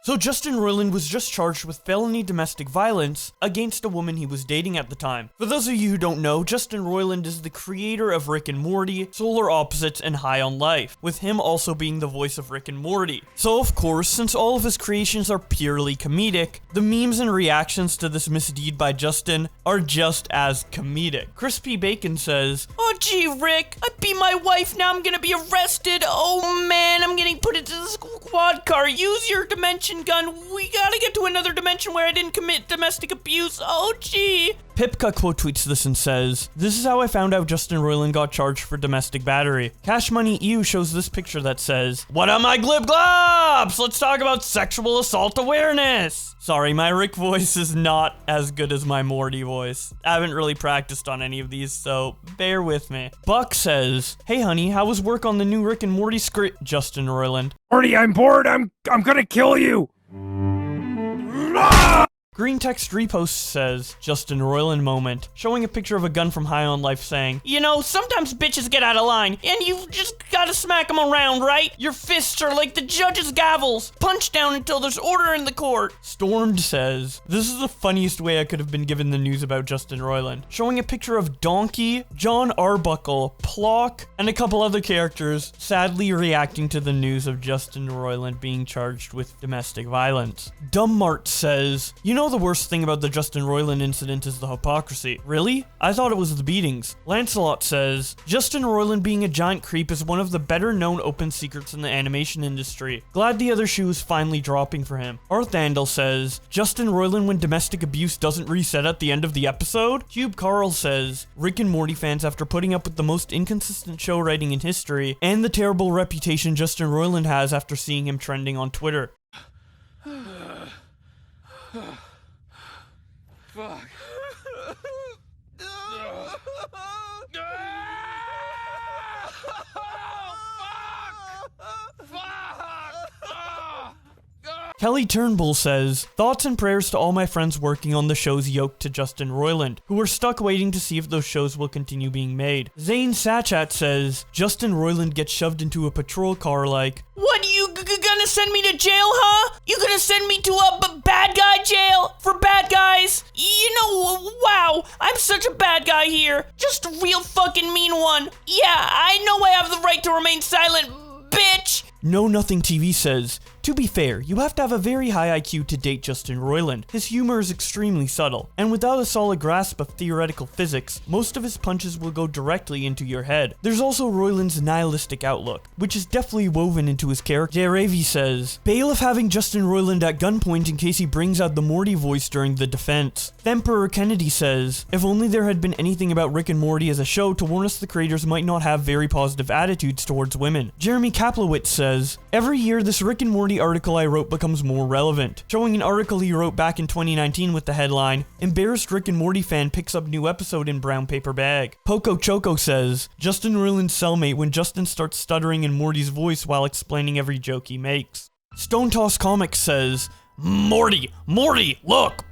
So Justin Roiland was just charged with felony domestic violence against a woman he was dating at the time. For those of you who don't know, Justin Roiland is the creator of Rick and Morty, Solar Opposites, and High on Life, with him also being the voice of Rick and Morty. So of course, since all of his creations are purely comedic, the memes and reactions to this misdeed by Justin are just as comedic. Crispy Bacon says, "Oh gee, Rick, I beat my wife, now I'm gonna be arrested. Oh man, I'm getting put into the squad car. Use your dimension gun. We gotta get to another dimension where I didn't commit domestic abuse. Oh gee." Pipka quote tweets this and says, "This is how I found out Justin Roiland got charged for domestic battery." Cash Money EU shows this picture that says, "What up my glib globs? Let's talk about sexual assault awareness." Sorry, my Rick voice is not as good as my Morty voice. I haven't really practiced on any of these, so bear with me. Buck says, "Hey honey, how was work on the new Rick and Morty script?" Justin Roiland, "Morty, I'm bored. I'm gonna kill you." Green Text Repost says, Justin Roiland moment, showing a picture of a gun from High on Life saying, "You know, sometimes bitches get out of line, and you just gotta smack them around, right? Your fists are like the judge's gavels. Punch down until there's order in the court." Stormed says, "This is the funniest way I could have been given the news about Justin Roiland," showing a picture of Donkey, John Arbuckle, Plock, and a couple other characters sadly reacting to the news of Justin Roiland being charged with domestic violence. Dumb Mart says, "You know the worst thing about the Justin Roiland incident is the hypocrisy." Really? I thought it was the beatings. Lancelot says, "Justin Roiland being a giant creep is one of the better known open secrets in the animation industry. Glad the other shoe is finally dropping for him." Arthandel says, "Justin Roiland when domestic abuse doesn't reset at the end of the episode?" Cube Carl says, "Rick and Morty fans, after putting up with the most inconsistent show writing in history and the terrible reputation Justin Roiland has after seeing him trending on Twitter." Fuck. Kelly Turnbull says, "Thoughts and prayers to all my friends working on the shows yoked to Justin Roiland, who are stuck waiting to see if those shows will continue being made." Zane Sachat says, "Justin Roiland gets shoved into a patrol car like, what, you gonna send me to jail, huh? You gonna send me to a bad guy jail for bad guys? You know, wow, I'm such a bad guy here. Just a real fucking mean one. Yeah, I know I have the right to remain silent, bitch." No Nothing TV says, "To be fair, you have to have a very high IQ to date Justin Roiland. His humor is extremely subtle, and without a solid grasp of theoretical physics, most of his punches will go directly into your head. There's also Roiland's nihilistic outlook, which is definitely woven into his character." Jaravi says, "Bailiff having Justin Roiland at gunpoint in case he brings out the Morty voice during the defense." Emperor Kennedy says, "If only there had been anything about Rick and Morty as a show to warn us the creators might not have very positive attitudes towards women." Jeremy Kaplowitz says, "Every year this Rick and Morty article I wrote becomes more relevant," showing an article he wrote back in 2019 with the headline, "Embarrassed Rick and Morty fan picks up new episode in brown paper bag." Poco Choco says, "Justin Roiland's cellmate when Justin starts stuttering in Morty's voice while explaining every joke he makes." Stone Toss Comics says, Morty, look,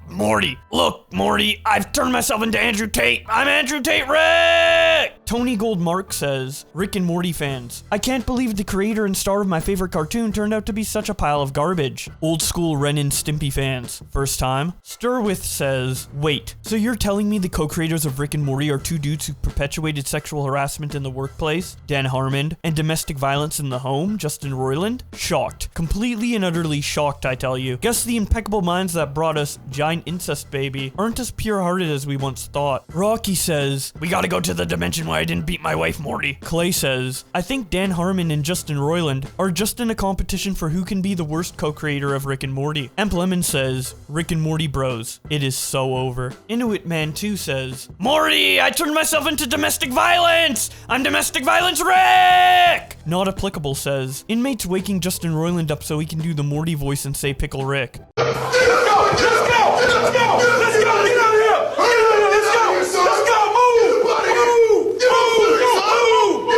Morty, I've turned myself into Andrew Tate. I'm Andrew Tate Rick! Tony Goldmark says, "Rick and Morty fans, I can't believe the creator and star of my favorite cartoon turned out to be such a pile of garbage. Old school Ren and Stimpy fans, first time." Sturwith says, "Wait, so you're telling me the co-creators of Rick and Morty are two dudes who perpetuated sexual harassment in the workplace, Dan Harmon, and domestic violence in the home, Justin Roiland? Shocked. Completely and utterly shocked, I tell you. Guess the impeccable minds that brought us Giant Incest Baby aren't as pure-hearted as we once thought." Rocky says, "We gotta go to the dimension where I didn't beat my wife, Morty." Clay says, "I think Dan Harmon and Justin Roiland are just in a competition for who can be the worst co-creator of Rick and Morty." Emp Lemon says, "Rick and Morty bros, it is so over." Inuit Man 2 says, "Morty, I turned myself into domestic violence! I'm domestic violence Rick!" Not Applicable says, "Inmates waking Justin Roiland up so he can do the Morty voice and say Pickle Rick." Let's go! Get out of here! Let's go! Move!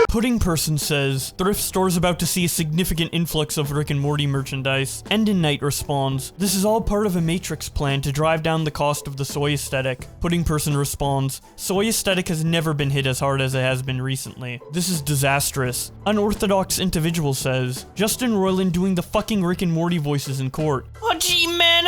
Pudding Person says, "Thrift store's about to see a significant influx of Rick and Morty merchandise." Endin Knight responds, "This is all part of a Matrix plan to drive down the cost of the soy aesthetic." Pudding Person responds, "Soy aesthetic has never been hit as hard as it has been recently. This is disastrous." Unorthodox Individual says, "Justin Roiland doing the fucking Rick and Morty voices in court." "Oh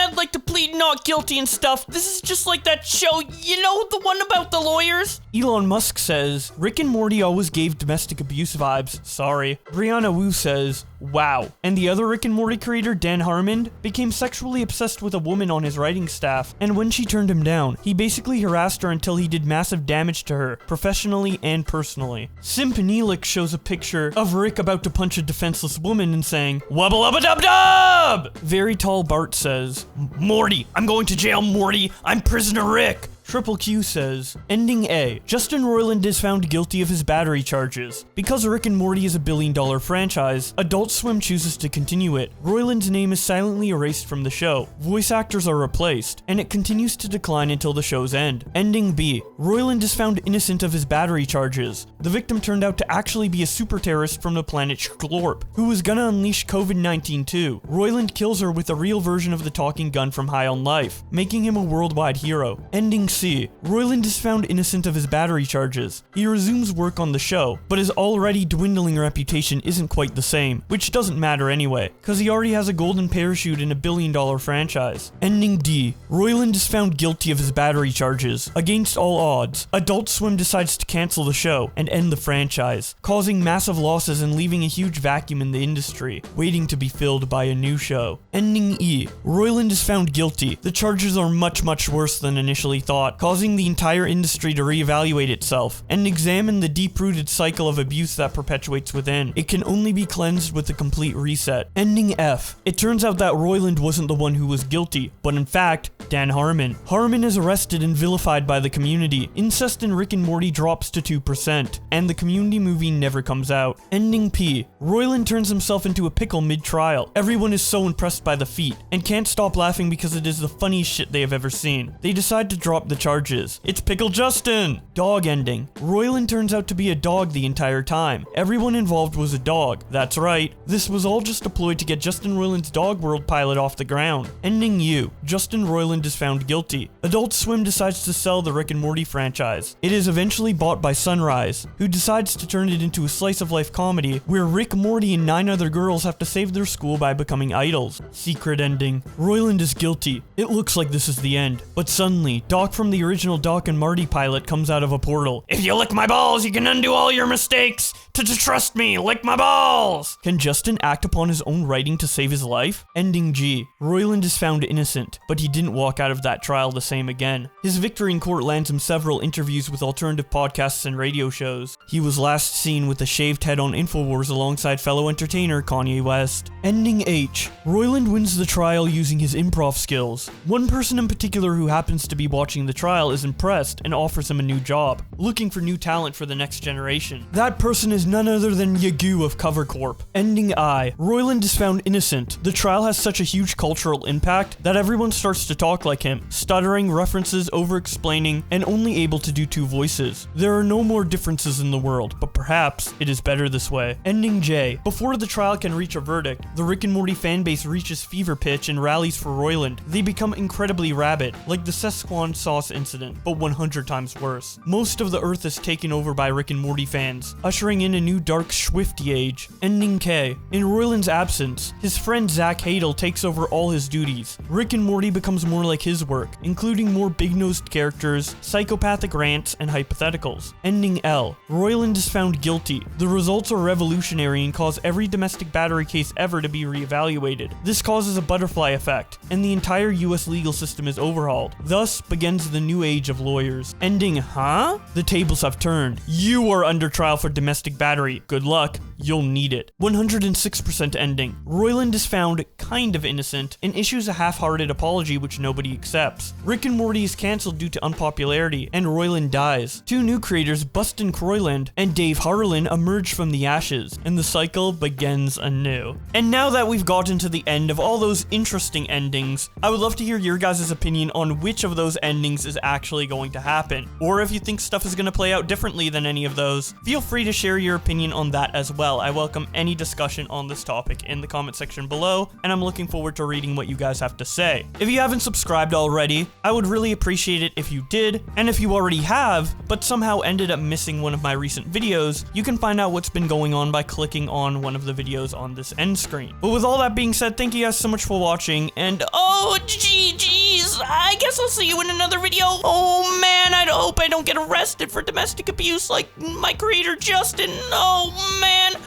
I'd like to plead not guilty and stuff. This is just like that show, you know, the one about the lawyers? Elon Musk says, Rick and Morty always gave domestic abuse vibes. Sorry. Brianna Wu says, wow. And the other Rick and Morty creator, Dan Harmon, became sexually obsessed with a woman on his writing staff, and when she turned him down, he basically harassed her until he did massive damage to her, professionally and personally. Simp Neelix shows a picture of Rick about to punch a defenseless woman and saying, wubba lubba dub dub! Very Tall Bart says, Morty, I'm going to jail, Morty, I'm prisoner Rick. Triple Q says, ending A. Justin Roiland is found guilty of his battery charges. Because Rick and Morty is a billion-dollar franchise, Adult Swim chooses to continue it. Roiland's name is silently erased from the show. Voice actors are replaced, and it continues to decline until the show's end. Ending B. Roiland is found innocent of his battery charges. The victim turned out to actually be a super terrorist from the planet Shklorp, who was gonna unleash COVID-19 too. Roiland kills her with a real version of the talking gun from High on Life, making him a worldwide hero. Ending C. Roiland is found innocent of his battery charges. He resumes work on the show, but his already dwindling reputation isn't quite the same, which doesn't matter anyway, cause he already has a golden parachute in a billion-dollar franchise. Ending D. Roiland is found guilty of his battery charges. Against all odds, Adult Swim decides to cancel the show and end the franchise, causing massive losses and leaving a huge vacuum in the industry, waiting to be filled by a new show. Ending E. Roiland is found guilty. The charges are much worse than initially thought, causing the entire industry to reevaluate itself and examine the deep-rooted cycle of abuse that perpetuates within. It can only be cleansed with a complete reset. Ending F. It turns out that Roiland wasn't the one who was guilty, but in fact, Dan Harmon. Harmon is arrested and vilified by the community. Incest in Rick and Morty drops to 2%, and the Community movie never comes out. Ending P. Roiland turns himself into a pickle mid-trial. Everyone is so impressed by the feat, and can't stop laughing because it is the funniest shit they have ever seen. They decide to drop the charges. It's Pickle Justin! Dog ending. Roiland turns out to be a dog the entire time. Everyone involved was a dog. That's right. This was all just a ploy to get Justin Roiland's Dog World pilot off the ground. Ending U. Justin Roiland is found guilty. Adult Swim decides to sell the Rick and Morty franchise. It is eventually bought by Sunrise, who decides to turn it into a slice-of-life comedy where Rick, Morty, and 9 other girls have to save their school by becoming idols. Secret ending. Roiland is guilty. It looks like this is the end. But suddenly, Doc from the original Doc and Marty pilot comes out of a portal. If you lick my balls, you can undo all your mistakes. To trust me, lick my balls! Can Justin act upon his own writing to save his life? Ending G. Roiland is found innocent, but he didn't walk out of that trial the same again. His victory in court lands him several interviews with alternative podcasts and radio shows. He was last seen with a shaved head on InfoWars alongside fellow entertainer Kanye West. Ending H. Roiland wins the trial using his improv skills. One person in particular who happens to be watching the trial is impressed and offers him a new job, looking for new talent for the next generation. That person is none other than Yagoo of Cover Corp. Ending I. Roiland is found innocent. The trial has such a huge cultural impact that everyone starts to talk like him, stuttering, references, over-explaining, and only able to do 2 voices. There are no more differences in the world, but perhaps it is better this way. Ending J. Before the trial can reach a verdict, the Rick and Morty fanbase reaches fever pitch and rallies for Roiland. They become incredibly rabid, like the Szechuan sauce incident, but 100 times worse. Most of the earth is taken over by Rick and Morty fans, ushering in a new dark Swifty age. Ending K. In Roiland's absence, his friend Zach Hadel takes over all his duties. Rick and Morty becomes more like his work, including more big-nosed characters, psychopathic rants, and hypotheticals. Ending L. Roiland is found guilty. The results are revolutionary and cause every domestic battery case ever to be reevaluated. This causes a butterfly effect, and the entire US legal system is overhauled. Thus begins the new age of lawyers. Ending huh? The tables have turned. You are under trial for domestic battery. Good luck. You'll need it. 106% ending. Roiland is found kind of innocent and issues a half-hearted apology which nobody accepts. Rick and Morty is cancelled due to unpopularity, and Roiland dies. 2 new creators, Bustin Croyland and Dave Harlan, emerge from the ashes, and the cycle begins anew. And now that we've gotten to the end of all those interesting endings, I would love to hear your guys' opinion on which of those endings is actually going to happen. Or if you think stuff is going to play out differently than any of those, feel free to share your opinion on that as well. well, I welcome any discussion on this topic in the comment section below, and I'm looking forward to reading what you guys have to say. If you haven't subscribed already, I would really appreciate it if you did, and if you already have, but somehow ended up missing one of my recent videos, you can find out what's been going on by clicking on one of the videos on this end screen. But with all that being said, thank you guys so much for watching, and oh jeez, I guess I'll see you in another video. Oh man, I hope I don't get arrested for domestic abuse like my creator Justin. Oh man.